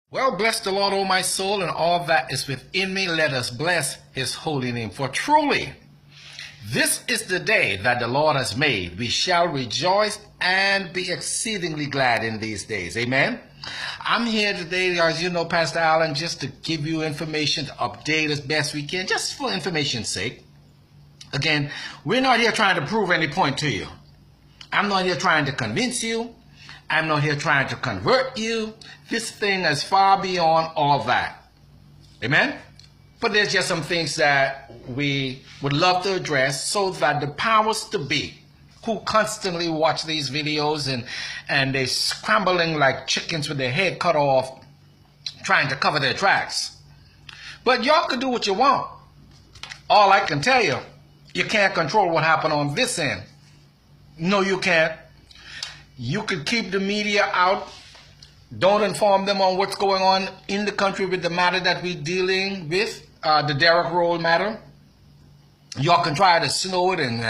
Well, bless the Lord, O my soul, and all that is within me. Let us bless his holy name. For truly, this is the day that the Lord has made. We shall rejoice and be exceedingly glad in these days. Amen. I'm here today, as you know, Pastor Allen, just to give you information, to update as best we can, just for information's sake. Again, we're not here trying to prove any point to you. I'm not here trying to convince you. I'm not here trying to convert you. This thing is far beyond all that. Amen? But there's just some things that we would love to address so that the powers to be, who constantly watch these videos and they're scrambling like chickens with their head cut off, trying to cover their tracks. But y'all can do what you want. All I can tell you, you can't control what happened on this end. No, you can't. You could keep the media out. Don't inform them on what's going on in the country with the matter that we're dealing with, the DeReCK matter. Y'all can try to snow it and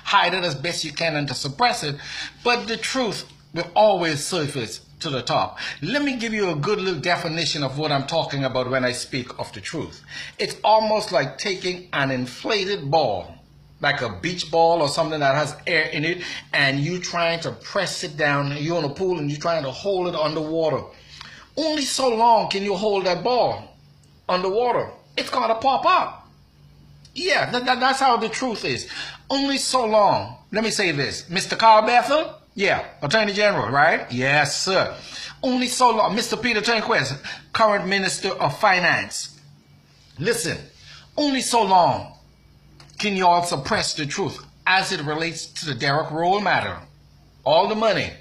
hide it as best you can and to suppress it. But the truth will always surface to the top. Let me give you a good little definition of what I'm talking about when I speak of the truth. It's almost like taking an inflated ball, like a beach ball or something that has air in it, and you trying to press it down. You're in a pool and you're trying to hold it underwater. Only so long can you hold that ball underwater. It's going to pop up. Yeah, that's how the truth is. Only so long. Let me say this. Mr. Carl Bethel, yeah, Attorney General, right? Yes, sir. Only so long. Mr. Peter Turnquist, current Minister of Finance. Listen, only so long can you all suppress the truth as it relates to the DeReCK matter. All the money.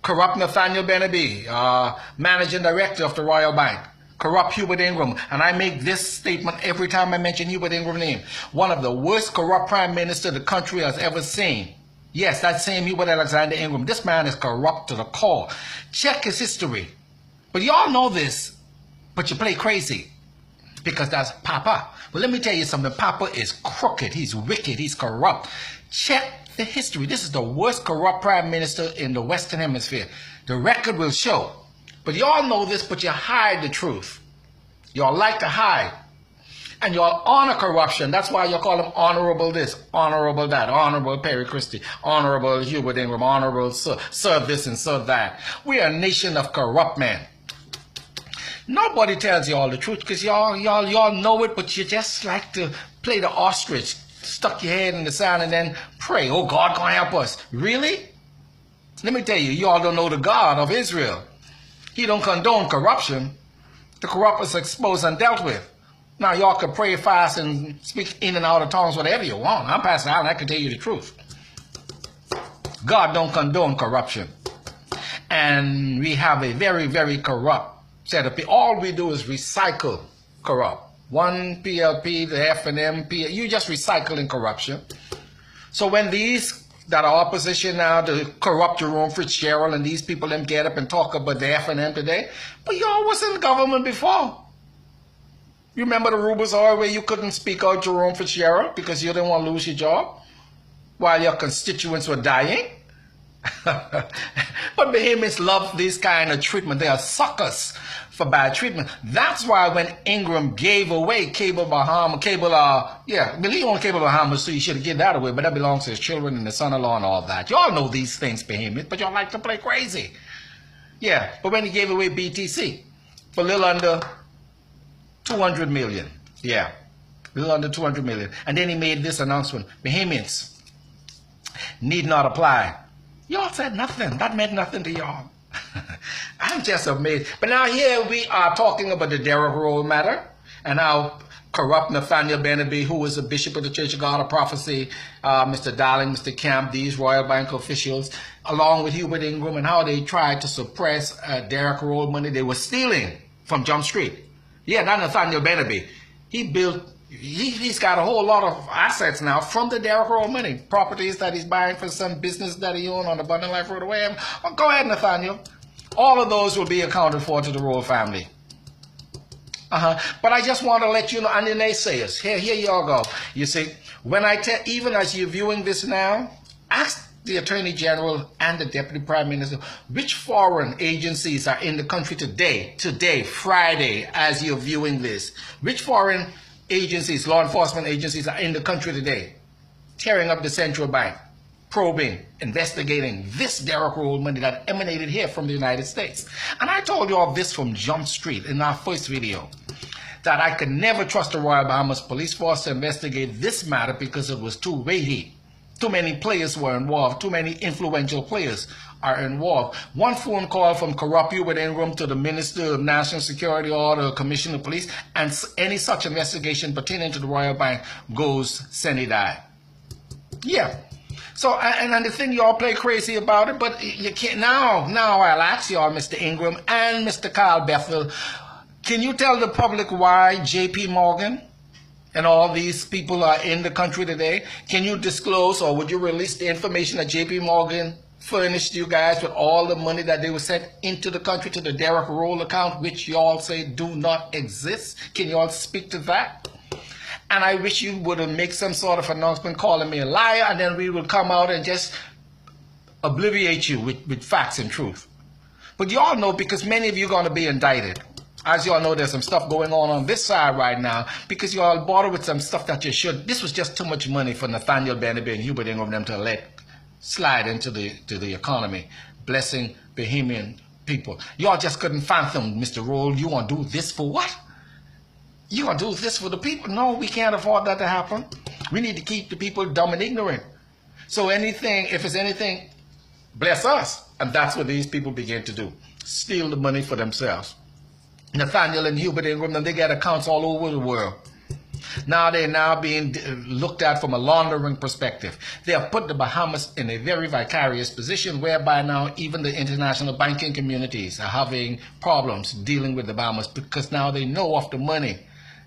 Corrupt Nathaniel Beneby, Managing Director of the Royal Bank. Corrupt Hubert Ingram. And I make this statement every time I mention Hubert Ingram's name. One of the worst corrupt prime minister the country has ever seen. Yes, that same Hubert Alexander Ingram. This man is corrupt to the core. Check his history. But y'all know this, but you play crazy. Because that's Papa. But let me tell you something. Papa is crooked. He's wicked. He's corrupt. Check the history. This is the worst corrupt prime minister in the Western Hemisphere. The record will show. But y'all know this, but you hide the truth. Y'all like to hide. And y'all honor corruption. That's why you call him honorable this, honorable that, honorable Perry Christie, honorable Hubert Ingram, honorable sir this and sir that. We are a nation of corrupt men. Nobody tells you all the truth because y'all know it, but you just like to play the ostrich, stuck your head in the sand and then pray, oh, God gonna help us. Really? Let me tell you, y'all don't know the God of Israel. He don't condone corruption. The corrupt is exposed and dealt with. Now y'all can pray, fast, and speak in and out of tongues, whatever you want. I'm Pastor Allen, I can tell you the truth. God don't condone corruption. And we have a very, very corrupt set of people. All we do is recycle corrupt. One PLP, the F&M, you just recycling corruption. So when these that are opposition now to corrupt Jerome Fitzgerald and these people them get up and talk about the F&M today, but y'all was in government before. You remember the rumors are where you couldn't speak out Jerome Fitzgerald because you didn't want to lose your job while your constituents were dying? But Bahamians love this kind of treatment. They are suckers for bad treatment. That's why when Ingram gave away Cable Bahamas, he owned Cable Bahamas, so you should have given that away, but that belongs to his children and his son-in-law and all that. Y'all know these things, Bahamians, but y'all like to play crazy. Yeah, but when he gave away BTC for a little under 200 million. Yeah, a little under 200 million. And then he made this announcement, Bahamians need not apply. Y'all said nothing. That meant nothing to y'all. I'm just amazed. But now here we are talking about the DeReCK matter and how corrupt Nathaniel Beneby, who was a bishop of the Church of God of Prophecy, Mr. Darling, Mr. Camp, these Royal Bank officials, along with Hubert Ingram, and how they tried to suppress DeReCK money they were stealing from Jump Street. Yeah, not Nathaniel Beneby. He's got a whole lot of assets now from the DeReCK money. Properties that he's buying for some business that he owned on the Abundant Life Road away. Well, go ahead, Nathaniel. All of those will be accounted for to the royal family. But I just want to let you know, and the naysayers, here y'all go. You see, when I tell, even as you're viewing this now, ask the Attorney General and the Deputy Prime Minister, which foreign agencies are in the country today, Friday, as you're viewing this? Which foreign agencies, law enforcement agencies are in the country today, tearing up the central bank, probing, investigating this DeReCK RoLLe money that emanated here from the United States? And I told you all this from Jump Street in our first video, that I could never trust the Royal Bahamas Police Force to investigate this matter because it was too weighty. Too many players were involved. Too many influential players are involved. One phone call from corrupt Hubert Ingram to the Minister of National Security or the Commissioner of Police, and any such investigation pertaining to the Royal Bank goes sine-die. Yeah. So, and the thing y'all play crazy about it, but you can't. Now I'll ask y'all, Mr. Ingram and Mr. Carl Bethel, can you tell the public why J.P. Morgan and all these people are in the country today? Can you disclose, or would you release the information that J.P. Morgan furnished you guys with all the money that they were sent into the country to the DeReCK RoLLe account, which y'all say do not exist? Can y'all speak to that? And I wish you would have made some sort of announcement calling me a liar, and then we will come out and just obliviate you with facts and truth. But y'all know, because many of you are going to be indicted. As y'all know, there's some stuff going on this side right now, because y'all bother with some stuff that you should. This was just too much money for Nathaniel Beneby and Hubert Ingram them to let slide into the economy, blessing Bahamian people. Y'all just couldn't fathom, Mr. RoLLe, you want to do this for what? You want to do this for the people? No, we can't afford that to happen. We need to keep the people dumb and ignorant. So anything, if it's anything, bless us. And that's what these people begin to do. Steal the money for themselves. Nathaniel and Hubert Ingram, and they get accounts all over the world. Now they're being looked at from a laundering perspective. They have put the Bahamas in a very vicarious position, whereby now even the international banking communities are having problems dealing with the Bahamas, because now they know of the money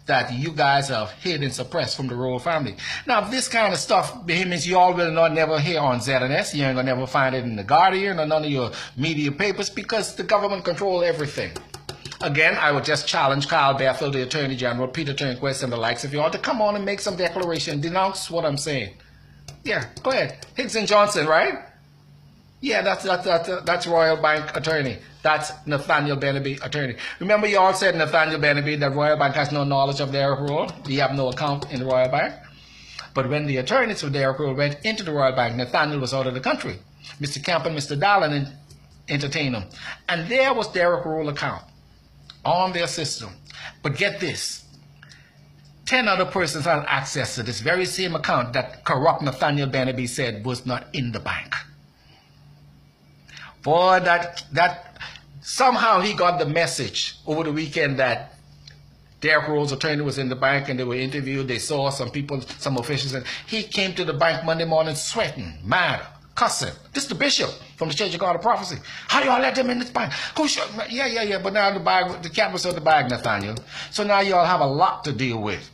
that you guys have hid and suppressed from the royal family. Now, this kind of stuff, Bahamians, you all will not never hear on ZNS. You ain't gonna never find it in the Guardian or none of your media papers, because the government control everything. Again, I would just challenge Carl Bethel, the Attorney General, Peter Turnquist, and the likes of you all to come on and make some declaration, denounce what I'm saying. Yeah, go ahead. Higgs and Johnson, right? Yeah, that's Royal Bank attorney. That's Nathaniel Beneby attorney. Remember, you all said, Nathaniel Beneby, that Royal Bank has no knowledge of DeReCK RoLLe. You have no account in the Royal Bank. But when the attorneys for DeReCK RoLLe went into the Royal Bank, Nathaniel was out of the country. Mr. Camp and Mr. Dallin entertained him. And there was DeReCK RoLLe account on their system. But get this, 10 other persons had access to this very same account that corrupt Nathaniel Beneby said was not in the bank. Boy, that somehow he got the message over the weekend that DeReCK RoLLe's attorney was in the bank, and they were interviewed. They saw some people, some officials, and he came to the bank Monday morning sweating, mad, cussing. This is the bishop from the Church of God of Prophecy. How y'all let them in this bank? Who should? Yeah. But now the cat was in the bag, Nathaniel. So now y'all have a lot to deal with.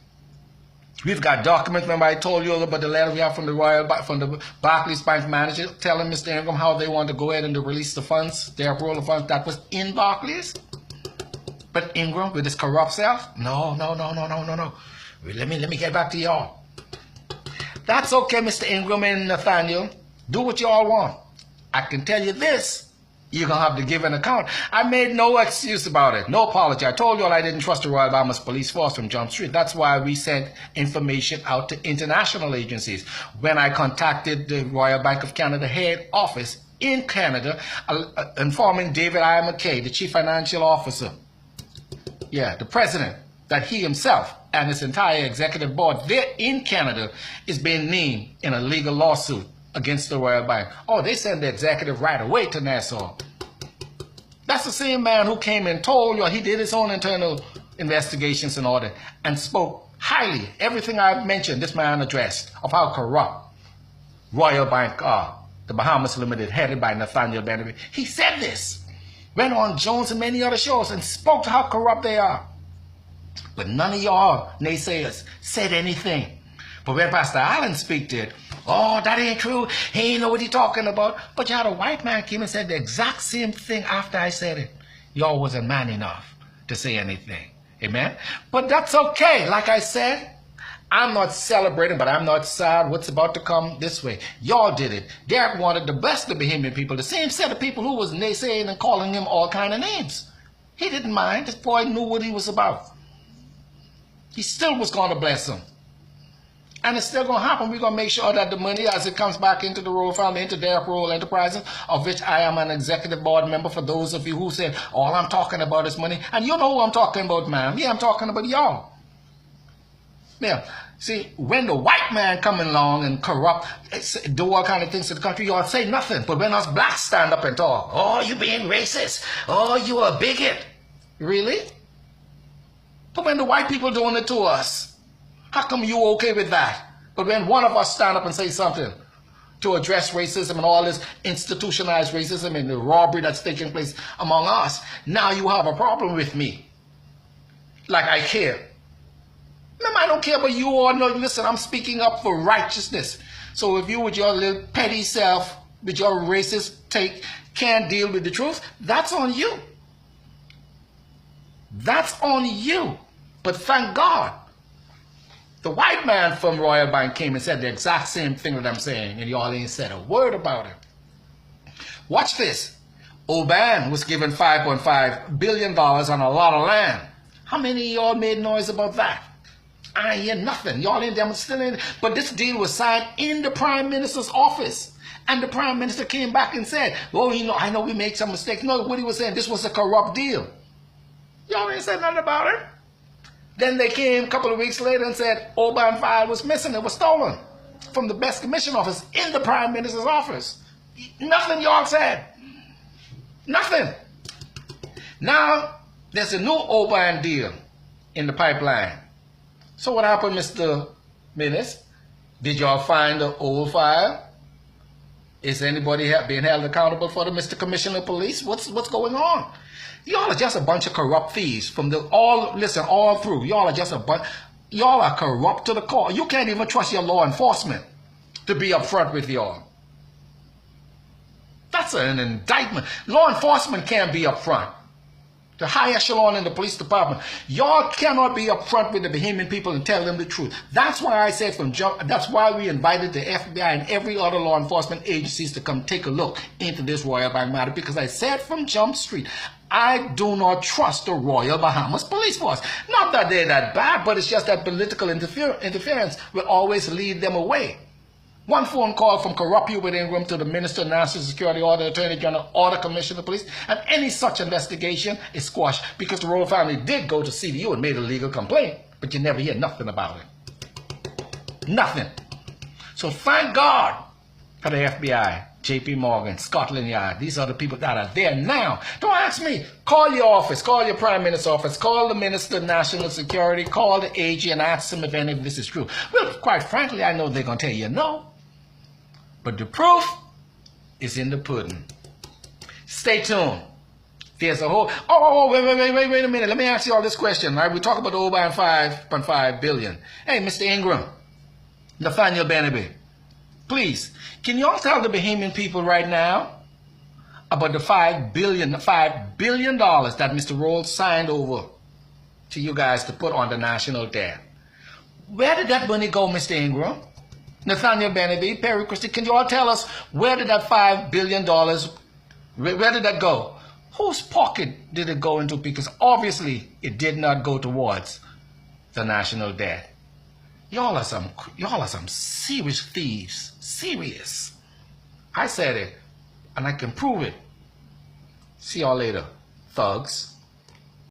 We've got documents. Remember, I told you about the letter we have from the Barclays Bank manager telling Mr. Ingram how they want to go ahead and to release the funds, DeReCK RoLLe funds that was in Barclays. But Ingram, with his corrupt self, no. Let me get back to y'all. That's okay, Mr. Ingram and Nathaniel. Do what y'all want. I can tell you this. You're going to have to give an account. I made no excuse about it. No apology. I told you all I didn't trust the Royal Bahamas Police Force from Jump Street. That's why we sent information out to international agencies. When I contacted the Royal Bank of Canada head office in Canada, informing David I. McKay, the chief financial officer, the president, that he himself and his entire executive board there in Canada is being named in a legal lawsuit against the Royal Bank. Oh, they sent the executive right away to Nassau. That's the same man who came and told you, he did his own internal investigations and all that, and spoke highly, everything I've mentioned, this man addressed, of how corrupt Royal Bank are, the Bahamas Limited, headed by Nathaniel Beneby. He said this, went on Jones and many other shows and spoke to how corrupt they are. But none of y'all naysayers said anything. But when Pastor Allen speak to it, oh, that ain't true. He ain't know what he talking about. But you had a white man came and said the exact same thing after I said it. Y'all wasn't man enough to say anything. Amen? But that's okay. Like I said, I'm not celebrating, but I'm not sad what's about to come this way. Y'all did it. DeReCK wanted to bless the Bahamian people, the same set of people who was naysaying and calling him all kind of names. He didn't mind. This boy knew what he was about. He still was going to bless them. And it's still going to happen. We're going to make sure that the money, as it comes back into the RoLLe family, into DeReCK RoLLe Enterprises, of which I am an executive board member, for those of you who said, all I'm talking about is money. And you know who I'm talking about, ma'am. Yeah, I'm talking about y'all. Yeah. See, when the white man come along and corrupt, do all kind of things to the country, y'all say nothing. But when us blacks stand up and talk, oh, you being racist. Oh, you a bigot. Really? But when the white people doing it to us, how come you okay with that? But when one of us stand up and say something to address racism and all this institutionalized racism and the robbery that's taking place among us, now you have a problem with me. Like I care. Ma'am, I don't care about you or no. Listen, I'm speaking up for righteousness. So if you with your little petty self, with your racist take, can't deal with the truth, that's on you. That's on you. But thank God, the white man from Royal Bank came and said the exact same thing that I'm saying, and y'all ain't said a word about it. Watch this. Oban was given $5.5 billion on a lot of land. How many of y'all made noise about that? I ain't hear nothing. Y'all ain't demonstrating. But this deal was signed in the Prime Minister's office. And the Prime Minister came back and said, well, you know, I know we made some mistakes. No, what he was saying, this was a corrupt deal. Y'all ain't said nothing about it. Then they came a couple of weeks later and said Oban file was missing. It was stolen from the best commission office in the Prime Minister's office. Nothing y'all said. Nothing. Now, there's a new Oban deal in the pipeline. So what happened, Mr. Minister? Did y'all find the old file? Is anybody being held accountable for the Mr. Commissioner of Police? What's going on? Y'all are just a bunch of corrupt thieves from the all through. Y'all are just a bunch. Y'all are corrupt to the core. You can't even trust your law enforcement to be upfront with y'all. That's an indictment. Law enforcement can't be upfront. The high echelon in the police department, y'all cannot be upfront with the Bahamian people and tell them the truth. That's why I said from jump. That's why we invited the FBI and every other law enforcement agencies to come take a look into this Royal Bank matter, because I said from Jump Street, I do not trust the Royal Bahamas Police Force. Not that they're that bad, but it's just that political interference will always lead them away. One phone call from corrupt Hubert Ingram to the Minister of National Security or the Attorney General or the Commissioner of Police, and any such investigation is squashed, because the RoLLe family did go to CDU and made a legal complaint, but you never hear nothing about it. Nothing. So thank God for the FBI, JP Morgan, Scotland Yard. These are the people that are there now. Don't ask me. Call your office, call your Prime Minister's office, call the Minister of National Security, call the AG and ask them if any of this is true. Well, quite frankly, I know they're going to tell you no. But the proof is in the pudding. Stay tuned. There's a whole... wait a minute. Let me ask you all this question. Right? We talk about the Oban $5.5 billion. Hey, Mr. Ingram, Nathaniel Benebe, please, can you all tell the Bahamian people right now about the $5 billion that Mr. RoLLe signed over to you guys to put on the national debt? Where did that money go, Mr. Ingram? Nathaniel Benebe, Perry Christie, can you all tell us where did that $5 billion, where did that go? Whose pocket did it go into? Because obviously it did not go towards the national debt. Y'all are some serious thieves. Serious. I said it, and I can prove it. See y'all later, thugs.